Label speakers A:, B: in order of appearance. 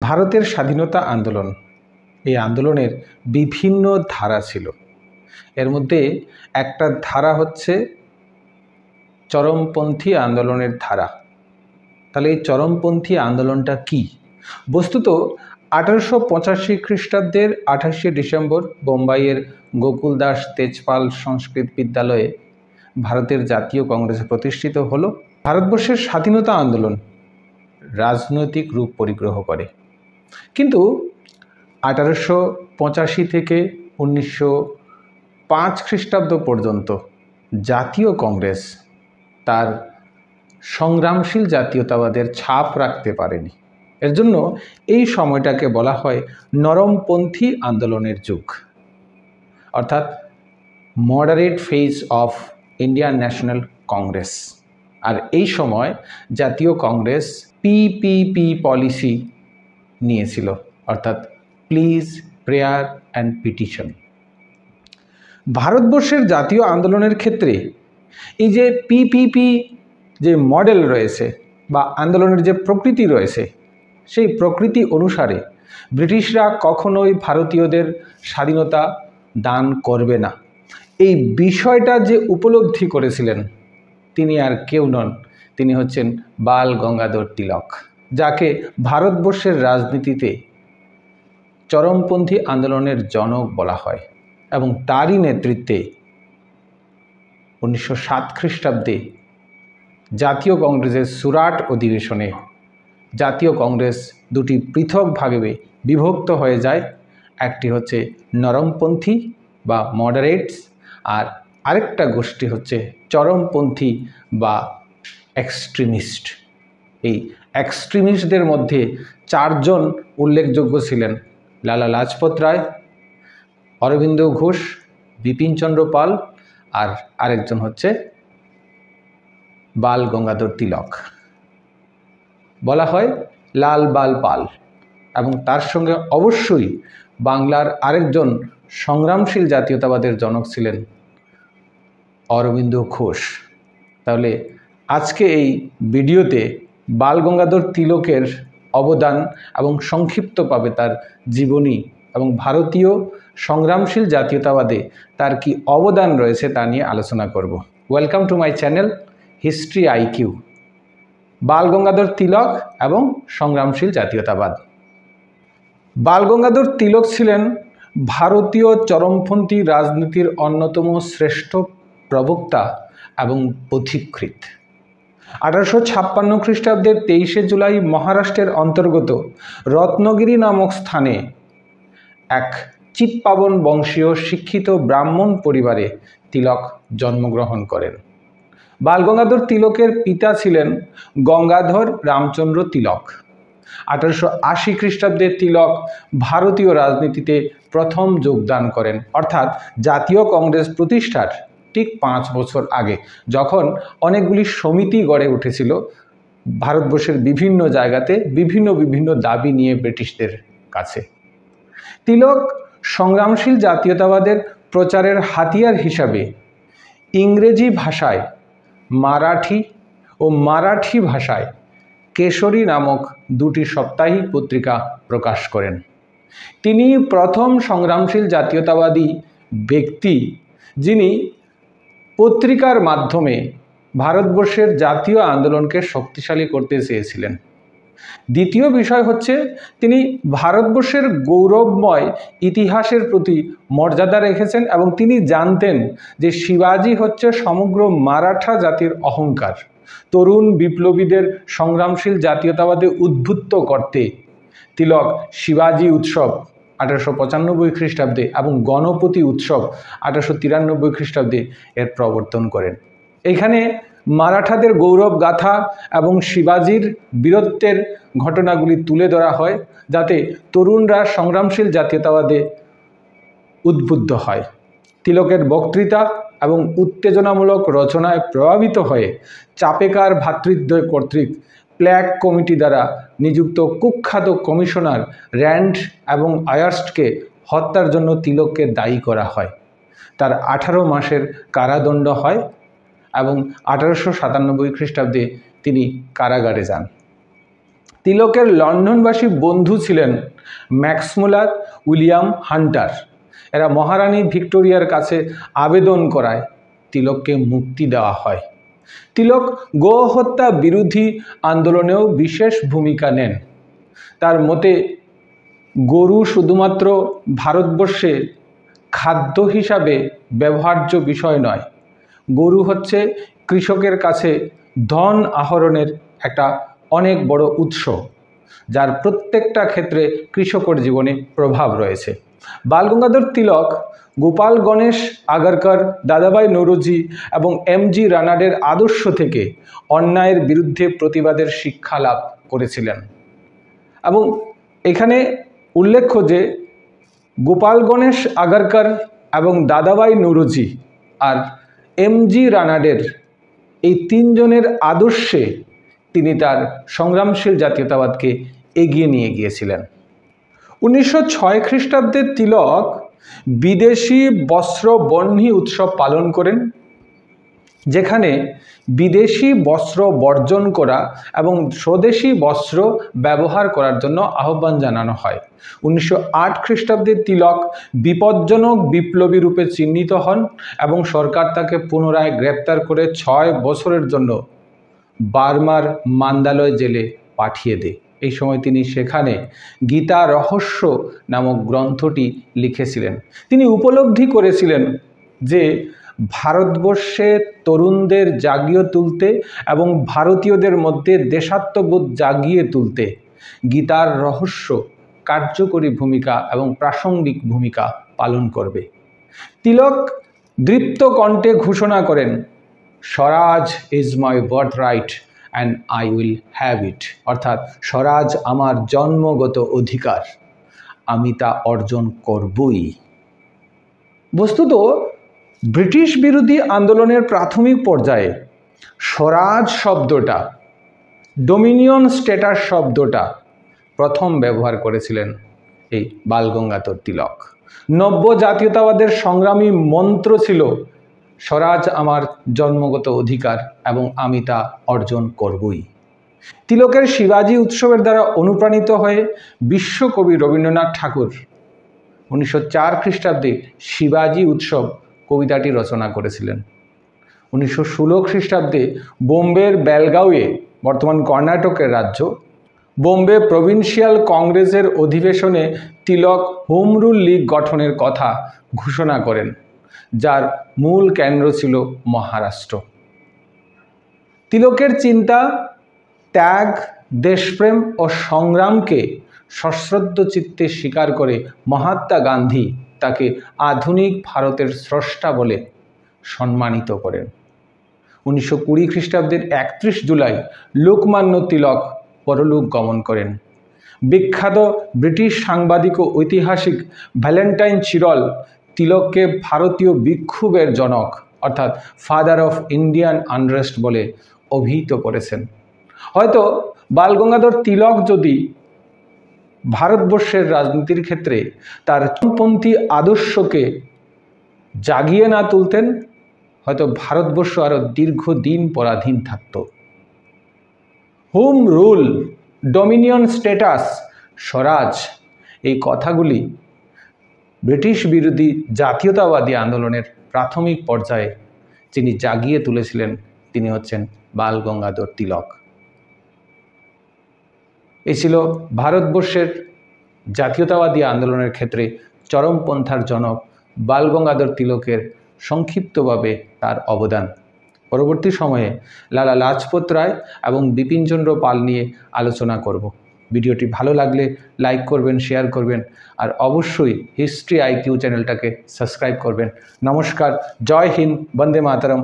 A: ভারতের স্বাধীনতা আন্দোলন, এই আন্দোলনের বিভিন্ন ধারা ছিল। এর মধ্যে একটা ধারা হচ্ছে চরমপন্থী আন্দোলনের ধারা। তাহলে এই চরমপন্থী আন্দোলনটা কি? বস্তুত 1885 খ্রিস্টাব্দের 28শে ডিসেম্বর বোম্বাইয়ের গোকুল দাস তেজপাল সংস্কৃত বিদ্যালয়ে ভারতের জাতীয় কংগ্রেস প্রতিষ্ঠিত হলো। ভারতবর্ষের স্বাধীনতা আন্দোলন রাজনৈতিক রূপ পরিগ্রহ করে, কিন্তু 1885 থেকে 1905 খ্রিস্টাব্দ পর্যন্ত জাতীয় কংগ্রেস তার সংগ্রামশীল জাতীয়তাবাদের ছাপ রাখতে পারেনি। এর জন্য এই সময়টাকে বলা হয় নরমপন্থী আন্দোলনের যুগ, অর্থাৎ moderate phase of Indian National Congress. আর এই সময় জাতীয় কংগ্রেস পিপিপি পলিসি নিয়েছিল, অর্থাৎ প্লিজ, প্রেয়ার অ্যান্ড পিটিশন। ভারতবর্ষের জাতীয় আন্দোলনের ক্ষেত্রে এই যে পিপিপি যে মডেল রয়েছে বা আন্দোলনের যে প্রকৃতি রয়েছে, সেই প্রকৃতি অনুসারে ব্রিটিশরা কখনোই ভারতীয়দের স্বাধীনতা দান করবে না, এই বিষয়টা যে উপলব্ধি করেছিলেন তিনি আর কেউ নন, তিনি হচ্ছেন বাল গঙ্গাধর তিলক, যাকে ভারতবর্ষের রাজনীতিতে চরমপন্থী আন্দোলনের জনক বলা হয়। এবং তারই নেতৃত্বে 1907 খ্রিস্টাব্দে জাতীয় কংগ্রেসের সুরাট অধিবেশনে জাতীয় কংগ্রেস দুটি পৃথক ভাগে বিভক্ত হয়ে যায়। একটি হচ্ছে নরমপন্থী বা মডারেটস, আর আরেকটা গোষ্ঠী হচ্ছে চরমপন্থী বা এক্সট্রিমিস্ট। এই এক্সট্রিমিস্টদের মধ্যে 4 জন উল্লেখযোগ্য ছিলেন: লালা লাজপত রায়, অরবিন্দ ঘোষ, বিপিনচন্দ্র পাল, আর আরেকজন হচ্ছে বাল গঙ্গাধর তিলক, বলা হয় লাল বাল পাল। এবং তার সঙ্গে অবশ্যই বাংলার আরেকজন সংগ্রামশীল জাতীয়তাবাদের জনক ছিলেন অরবিন্দ ঘোষ। তাহলে আজকে এই ভিডিওতে বাল গঙ্গাধর তিলকের অবদান এবং সংক্ষিপ্তভাবে তার জীবনী এবং ভারতীয় সংগ্রামশীল জাতীয়তাবাদে তার কি অবদান রয়েছে তা নিয়ে আলোচনা করব। Welcome to my channel history IQ. Bal Gangadhar Tilak এবং সংগ্রামশীল জাতীয়তাবাদ। বাল গঙ্গাধর তিলক ছিলেন ভারতীয় চরমপন্থী রাজনীতির অন্যতম শ্রেষ্ঠ প্রবক্তা এবং পথিকৃৎ। 1856 খ্রিস্টাব্দের 23শে জুলাই মহারাষ্ট্রের অন্তর্গত রত্নগিরি নামক স্থানে এক চিৎপাবন বংশীয় শিক্ষিত ব্রাহ্মণ পরিবারে তিলক জন্মগ্রহণ করেন। বাল গঙ্গাধর তিলকের পিতা ছিলেন গঙ্গাধর রামচন্দ্র তিলক। 1880 খ্রিস্টাব্দে তিলক ভারতীয় রাজনীতিতে প্রথম যোগদান করেন, অর্থাৎ জাতীয় কংগ্রেস প্রতিষ্ঠার ঠিক 5 বছর আগে, যখন অনেকগুলি সমিতি গড়ে উঠেছিল ভারতবর্ষের বিভিন্ন জায়গাতে বিভিন্ন দাবি নিয়ে ব্রিটিশদের কাছে। তিলক সংগ্রামশীল জাতীয়তাবাদের প্রচারের হাতিয়ার হিসাবে ইংরেজি ভাষায় মারাঠি ও মারাঠি ভাষায় কেশরী নামক 2টি সাপ্তাহিক পত্রিকা প্রকাশ করেন। তিনি প্রথম সংগ্রামশীল জাতীয়তাবাদী ব্যক্তি যিনি পত্রিকার মাধ্যমে ভারতবর্ষের জাতীয় আন্দোলনকে শক্তিশালী করতে চেয়েছিলেন। দ্বিতীয় বিষয় হচ্ছে তিনি ভারতবর্ষের গৌরবময় ইতিহাসের প্রতি মর্যাদা রেখেছেন এবং তিনি জানতেন যে শিবাজি হচ্ছে সমগ্র মারাঠা জাতির অহংকার। তরুণ বিপ্লবীদের সংগ্রামশীল জাতীয়তাবাদে উদ্বুদ্ধ করতে তিলক শিবাজি উৎসব 1895 খ্রিস্টাব্দে এবং গণপতি উৎসব 1893 খ্রিস্টাব্দে এর প্রবর্তন করেন। এখানে মারাঠাদের গৌরব গাথা এবং শিবাজির বীরত্বের ঘটনাগুলি তুলে ধরা হয়, যাতে তরুণরা সংগ্রামশীল জাতীয়তাবাদে উদ্বুদ্ধ হয়। তিলকের বক্তৃতা এবং উত্তেজনামূলক রচনায় প্রভাবিত হয়ে চাপেকার ভ্রাতৃদ্বয় কর্তৃক প্ল্যাক কমিটি দ্বারা নিযুক্ত কুখ্যাত কমিশনার র্যান্ড এবং আয়ার্স্টকে হত্যার জন্য তিলককে দায়ী করা হয়। তার 18 মাসের কারাদণ্ড হয় এবং 1897 খ্রিস্টাব্দে তিনি কারাগারে যান। তিলকের লন্ডনবাসী বন্ধু ছিলেন ম্যাক্সমূলার, উইলিয়াম হান্টার। এরা মহারানী ভিক্টোরিয়ার কাছে আবেদন করায় তিলককে মুক্তি দেওয়া হয়। তিলক গোহত্যা বিরোধী আন্দোলনেও বিশেষ ভূমিকা নেন। তার মতে গরু শুধুমাত্র ভারতবর্ষে খাদ্য হিসাবে ব্যবহার্য বিষয় নয়, গরু হচ্ছে কৃষকের কাছে ধন আহরণের একটা অনেক বড় উৎস, যার প্রত্যেকটা ক্ষেত্রে কৃষকের জীবনে প্রভাব রয়েছে। বালগঙ্গাধর তিলক গোপাল গণেশ আগারকর, দাদাভাই নৌরোজি এবং এমজি রানাডের আদর্শ থেকে অন্যায়ের বিরুদ্ধে প্রতিবাদের শিক্ষা লাভ করেছিলেন। এবং এখানে উল্লেখ্য যে গোপাল গণেশ আগারকর এবং দাদাভাই নৌরোজি আর এমজি রানাডের এই তিনজনের আদর্শে তিনি তার সংগ্রামশীল জাতীয়তাবাদকে এগিয়ে নিয়ে গিয়েছিলেন। 1906 খ্রিস্টাব্দে তিলক বিদেশি বস্ত্র বহ্নি উৎসব পালন করেন, যেখানে বিদেশি বস্ত্র বর্জন করা এবং স্বদেশি বস্ত্র ব্যবহার করার জন্য আহ্বান জানানো হয়। 1908 খ্রিস্টাব্দে তিলক বিপজ্জনক বিপ্লবী রূপে চিহ্নিত হন এবং সরকার তাকে পুনরায় গ্রেপ্তার করে 6 বছরের জন্য বার্মার মান্দালয় জেলে পাঠিয়ে দেয়। এই সময় তিনি সেখানে গীতা রহস্য নামক গ্রন্থটি লিখেছিলেন। তিনি উপলব্ধি করেছিলেন যে ভারতবর্ষে তরুণদের জাগিয়ে তুলতে এবং ভারতীয়দের মধ্যে দেশাত্মবোধ জাগিয়ে তুলতে গীতার রহস্য কার্যকরী ভূমিকা এবং প্রাসঙ্গিক ভূমিকা পালন করবে। তিলক দৃপ্ত কণ্ঠে ঘোষণা করেন, Swaraj is my birthright and I will have it, অর্থাৎ স্বরাজ আমার জন্মগত অধিকার, আমি তা অর্জন করবই। বস্তুত ব্রিটিশ বিরোধী আন্দোলনের প্রাথমিক পর্যায়ে স্বরাজ শব্দটা, ডোমিনিয়ন স্ট্যাটাস শব্দটা প্রথম ব্যবহার করেছিলেন এই বালগঙ্গাধর তিলক। নব্য জাতীয়তাবাদের সংগ্রামী মন্ত্র ছিল স্বরাজ আমার জন্মগত অধিকার এবং আমি তা অর্জন করবই। তিলকের শিবাজী উৎসবের দ্বারা অনুপ্রাণিত হয়ে বিশ্বকবি রবীন্দ্রনাথ ঠাকুর 1904 খ্রিস্টাব্দে শিবাজী উৎসব কবিতাটি রচনা করেছিলেন। 1916 খ্রিস্টাব্দে বোম্বের বেলগাঁওয়ে, বর্তমান কর্ণাটকের রাজ্য, বোম্বে প্রভিন্সিয়াল কংগ্রেসের অধিবেশনে তিলক হোম রুল লীগ গঠনের কথা ঘোষণা করেন, যার মূল কেন্দ্র ছিল মহারাষ্ট্র। তিলকের চিন্তা, ত্যাগ, দেশপ্রেম ও সংগ্রামকে সশ্রদ্ধ চিত্তে স্বীকার করে মহাত্মা গান্ধী তাকে আধুনিক ভারতের স্রষ্টা বলে সম্মানিত করেন। 1920 খ্রিস্টাব্দের 31 জুলাই লোকমান্য তিলক পরলোক গমন করেন। বিখ্যাত ব্রিটিশ সাংবাদিক ও ঐতিহাসিক ভ্যালেন্টাইন চিরল তিলককে ভারতীয় বিক্ষোভের জনক অর্থাৎ ফাদার অফ ইন্ডিয়ান আনরেস্ট বলে অভিহিত করেছেন। হয়তো বালগঙ্গাধর তিলক যদি ভারতবর্ষের রাজনীতির ক্ষেত্রে তার চরমপন্থী আদর্শকে জাগিয়ে না তুলতেন, হয়তো ভারতবর্ষ আরও দীর্ঘদিন পরাধীন থাকত। হোম রুল, ডোমিনিয়ন স্ট্যাটাস, স্বরাজ, এই কথাগুলি ব্রিটিশ বিরোধী জাতীয়তাবাদী আন্দোলনের প্রাথমিক পর্যায়ে যিনি জাগিয়ে তুলেছিলেন তিনি হচ্ছেন বালগঙ্গাধর তিলক। এই ছিল ভারতবর্ষের জাতীয়তাবাদী আন্দোলনের ক্ষেত্রে চরমপন্থার জনক বালগঙ্গাধর তিলকের সংক্ষিপ্তভাবে তার অবদান। পরবর্তী সময়ে লালা লাজপত রায় এবং বিপিনচন্দ্র পাল নিয়ে আলোচনা করব। ভিডিওটি ভালো লাগলে লাইক করবেন, শেয়ার করবেন আর অবশ্যই হিস্ট্রি আইকিউ চ্যানেলটাকে সাবস্ক্রাইব করবেন। নমস্কার, জয় হিন্দ, বন্দে মাতরম।